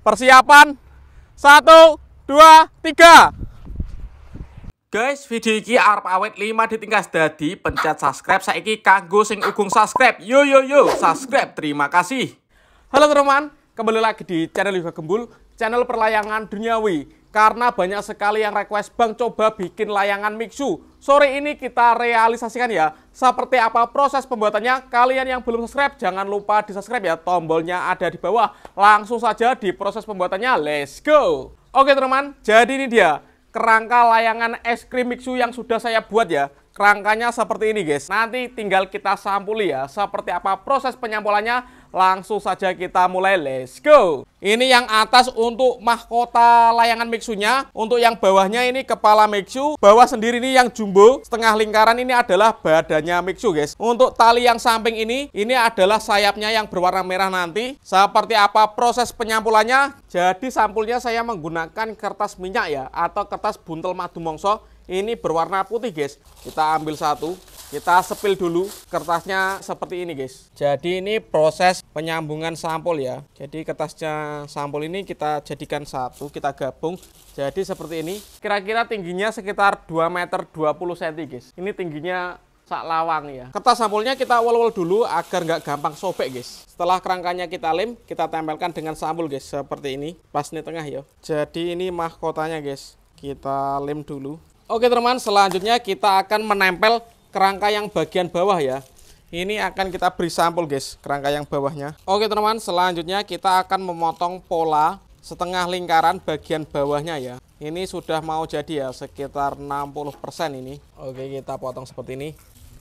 Persiapan 1, 2, 3. Guys, video iki arep awet 5 ditingkas dadi pencet subscribe saiki kanggo sing ugung subscribe. Yo subscribe. Terima kasih. Halo teman-teman, kembali lagi di channel Yoga Gembul, channel perlayangan duniawi. Karena banyak sekali yang request, Bang coba bikin layangan Mixu. Sore ini kita realisasikan ya. Seperti apa proses pembuatannya? Kalian yang belum subscribe jangan lupa di subscribe ya. Tombolnya ada di bawah. Langsung saja di proses pembuatannya. Let's go. Oke teman-teman, jadi ini dia kerangka layangan es krim Mixu yang sudah saya buat ya. Kerangkanya seperti ini guys. Nanti tinggal kita sampuli ya. Seperti apa proses penyampulannya? Langsung saja kita mulai. Let's go. Ini yang atas untuk mahkota layangan Mixunya. Untuk yang bawahnya ini kepala Mixu. Bawah sendiri ini yang jumbo setengah lingkaran ini adalah badannya Mixu guys. Untuk tali yang samping ini adalah sayapnya yang berwarna merah nanti. Seperti apa proses penyampulannya? Jadi sampulnya saya menggunakan kertas minyak ya, atau kertas buntel madu mongso. Ini berwarna putih guys. Kita ambil satu, kita sepil dulu kertasnya seperti ini guys. Jadi ini proses penyambungan sampul ya. Jadi kertasnya sampul ini kita jadikan satu, kita gabung. Jadi seperti ini. Kira-kira tingginya sekitar 2 meter 20 cm guys. Ini tingginya sak lawang ya. Kertas sampulnya kita wol-wol dulu agar nggak gampang sobek guys. Setelah kerangkanya kita lem, kita tempelkan dengan sampul guys. Seperti ini. Pas di tengah ya. Jadi ini mahkotanya guys. Kita lem dulu. Oke teman-teman, selanjutnya kita akan menempel kerangka yang bagian bawah ya. Ini akan kita beri sampul guys, kerangka yang bawahnya. Oke teman-teman, selanjutnya kita akan memotong pola setengah lingkaran bagian bawahnya ya. Ini sudah mau jadi ya, sekitar 60% ini. Oke, kita potong seperti ini.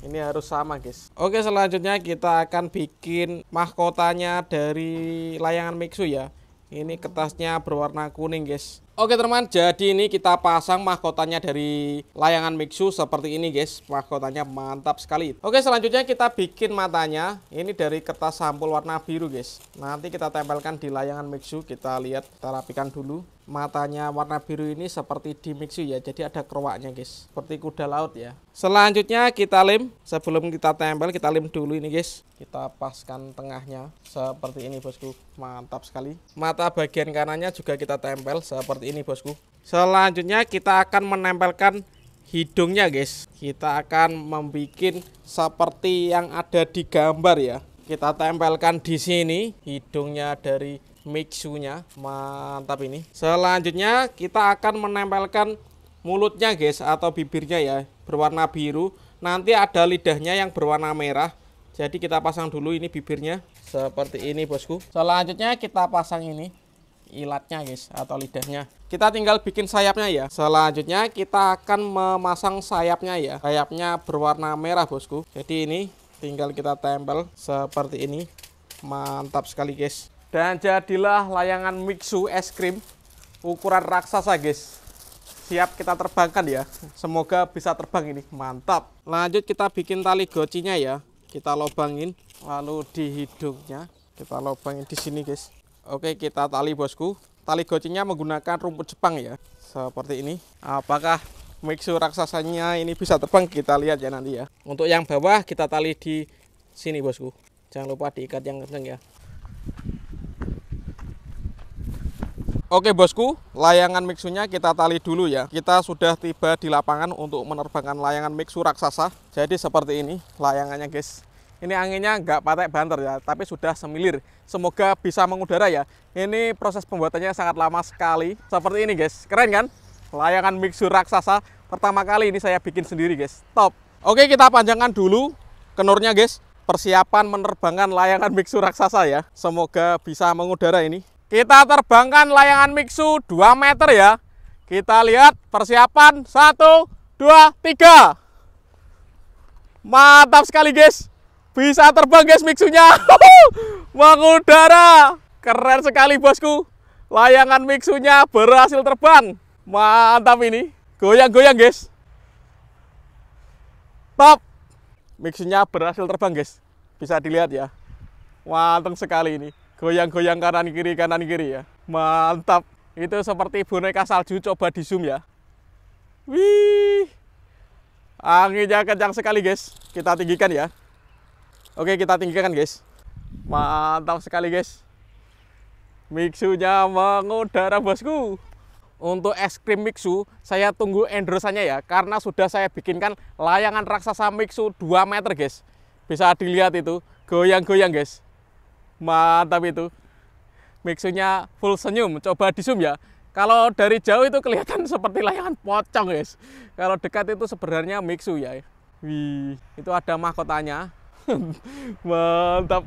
Ini harus sama guys. Oke, selanjutnya kita akan bikin mahkotanya dari layangan Mixu ya. Ini kertasnya berwarna kuning guys. Oke teman-teman, jadi ini kita pasang mahkotanya dari layangan Mixu seperti ini guys. Mahkotanya mantap sekali. Oke, selanjutnya kita bikin matanya. Ini dari kertas sampul warna biru guys. Nanti kita tempelkan di layangan Mixu. Kita lihat, kita rapikan dulu. Matanya warna biru ini seperti di Mixu ya. Jadi ada kerwaknya guys, seperti kuda laut ya. Selanjutnya kita lem. Sebelum kita tempel, kita lem dulu ini guys. Kita paskan tengahnya seperti ini bosku. Mantap sekali. Mata bagian kanannya juga kita tempel seperti ini bosku. Selanjutnya kita akan menempelkan hidungnya guys. Kita akan membuat seperti yang ada di gambar ya. Kita tempelkan di sini hidungnya dari Mixunya. Mantap ini. Selanjutnya kita akan menempelkan mulutnya guys, atau bibirnya ya, berwarna biru. Nanti ada lidahnya yang berwarna merah. Jadi kita pasang dulu ini bibirnya seperti ini bosku. Selanjutnya kita pasang ini ilatnya guys, atau lidahnya. Kita tinggal bikin sayapnya ya. Selanjutnya kita akan memasang sayapnya ya. Sayapnya berwarna merah bosku. Jadi ini tinggal kita tempel seperti ini. Mantap sekali guys. Dan jadilah layangan Mixu es krim ukuran raksasa guys. Siap kita terbangkan ya. Semoga bisa terbang ini. Mantap. Lanjut kita bikin tali gocinya ya. Kita lubangin, lalu di hidungnya kita lubangin di sini guys. Oke, kita tali bosku. Tali gocinya menggunakan rumput Jepang ya. Seperti ini. Apakah Mixu raksasanya ini bisa terbang? Kita lihat ya nanti ya. Untuk yang bawah kita tali di sini bosku. Jangan lupa diikat yang kenceng ya. Oke bosku, layangan Mixunya kita tali dulu ya. Kita sudah tiba di lapangan untuk menerbangkan layangan Mixu raksasa. Jadi seperti ini layangannya guys. Ini anginnya nggak patek banter ya, tapi sudah semilir. Semoga bisa mengudara ya. Ini proses pembuatannya sangat lama sekali. Seperti ini guys, keren kan? Layangan Mixu raksasa. Pertama kali ini saya bikin sendiri guys, top. Oke, kita panjangkan dulu kenurnya guys. Persiapan menerbangkan layangan Mixu raksasa ya. Semoga bisa mengudara ini. Kita terbangkan layangan Mixu 2 meter ya. Kita lihat, persiapan 1, 2, 3. Mantap sekali guys. Bisa terbang guys Mixunya. Mengudara. Keren sekali bosku. Layangan Mixunya berhasil terbang. Mantap ini. Goyang-goyang guys. Top. Mixunya berhasil terbang guys. Bisa dilihat ya. Mantap sekali ini. Goyang-goyang kanan kiri ya. Mantap. Itu seperti boneka salju, coba di zoom ya. Wih. Anginnya kencang sekali guys. Kita tinggikan ya. Oke, kita tinggikan guys. Mantap sekali guys. Mixunya mengudara bosku. Untuk es krim Mixu, saya tunggu endrosannya ya, karena sudah saya bikinkan layangan raksasa Mixu 2 meter guys. Bisa dilihat itu, goyang-goyang guys. Mantap itu. Mixunya full senyum, coba di zoom ya. Kalau dari jauh itu kelihatan seperti layangan pocong guys. Kalau dekat itu sebenarnya Mixu ya. Wih, itu ada mahkotanya. Mantap.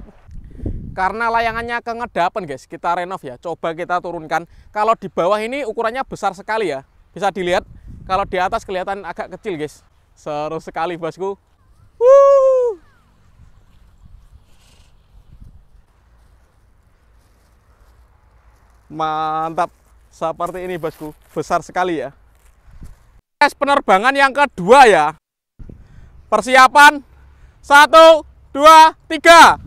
Karena layangannya kengedapan guys, kita renov ya. Coba kita turunkan. Kalau di bawah ini ukurannya besar sekali ya. Bisa dilihat. Kalau di atas kelihatan agak kecil guys. Seru sekali bosku. Mantap. Seperti ini bosku. Besar sekali ya. Tes penerbangan yang kedua ya. Persiapan. 1, 2, 3.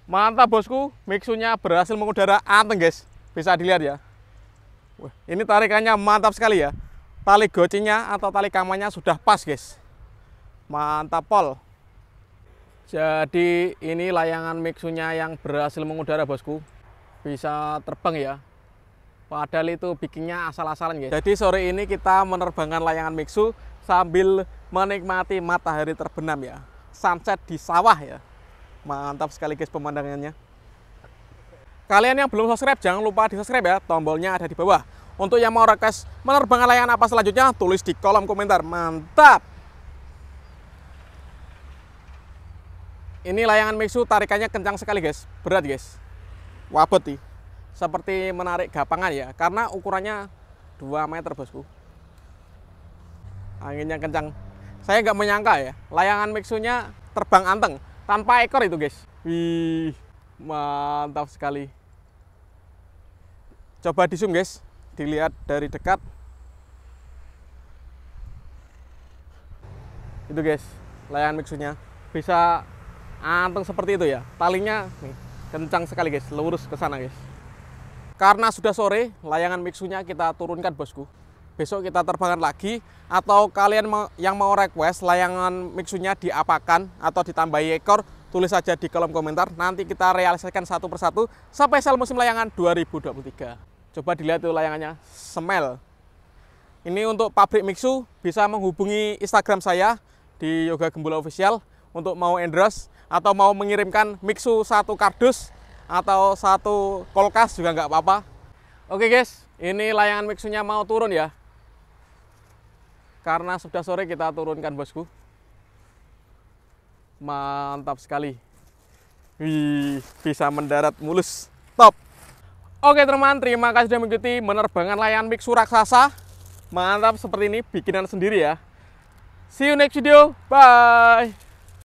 Mantap bosku, Mixunya berhasil mengudara anteng guys. Bisa dilihat ya. Wah, ini tarikannya mantap sekali ya. Tali gocinya atau tali kamannya sudah pas guys. Mantap pol. Jadi ini layangan Mixunya yang berhasil mengudara bosku. Bisa terbang ya. Padahal itu bikinnya asal-asalan guys. Jadi sore ini kita menerbangkan layangan Mixu sambil menikmati matahari terbenam ya. Sunset di sawah ya. Mantap sekali guys pemandangannya. Kalian yang belum subscribe jangan lupa di subscribe ya. Tombolnya ada di bawah. Untuk yang mau request menerbangkan layangan apa selanjutnya, tulis di kolom komentar. Mantap. Ini layangan Mixu tarikannya kencang sekali guys. Berat guys. Wabot nih. Seperti menarik gapangan ya. Karena ukurannya 2 meter bosku. Anginnya kencang. Saya nggak menyangka ya. Layangan Mixunya terbang anteng. Tanpa ekor itu guys. Wih, mantap sekali. Coba di zoom guys, dilihat dari dekat. Itu guys, layangan Mixunya bisa anteng seperti itu ya. Talinya nih, kencang sekali guys, lurus ke sana guys. Karena sudah sore, layangan Mixunya kita turunkan bosku. Besok kita terbangkan lagi, atau kalian yang mau request layangan Mixunya diapakan atau ditambahi ekor, tulis saja di kolom komentar. Nanti kita realisasikan satu persatu sampai sel musim layangan 2023. Coba dilihat tuh layangannya, semel. Ini untuk pabrik Mixu bisa menghubungi Instagram saya di Yoga Gembula Official untuk mau endorse atau mau mengirimkan Mixu 1 kardus atau 1 kulkas juga nggak apa-apa. Oke guys, ini layangan Mixunya mau turun ya. Karena sudah sore kita turunkan bosku. Mantap sekali. Wih, bisa mendarat mulus. Top. Oke teman, terima kasih sudah mengikuti menerbangkan layangan Mixu raksasa. Mantap seperti ini, bikinan sendiri ya. See you next video. Bye.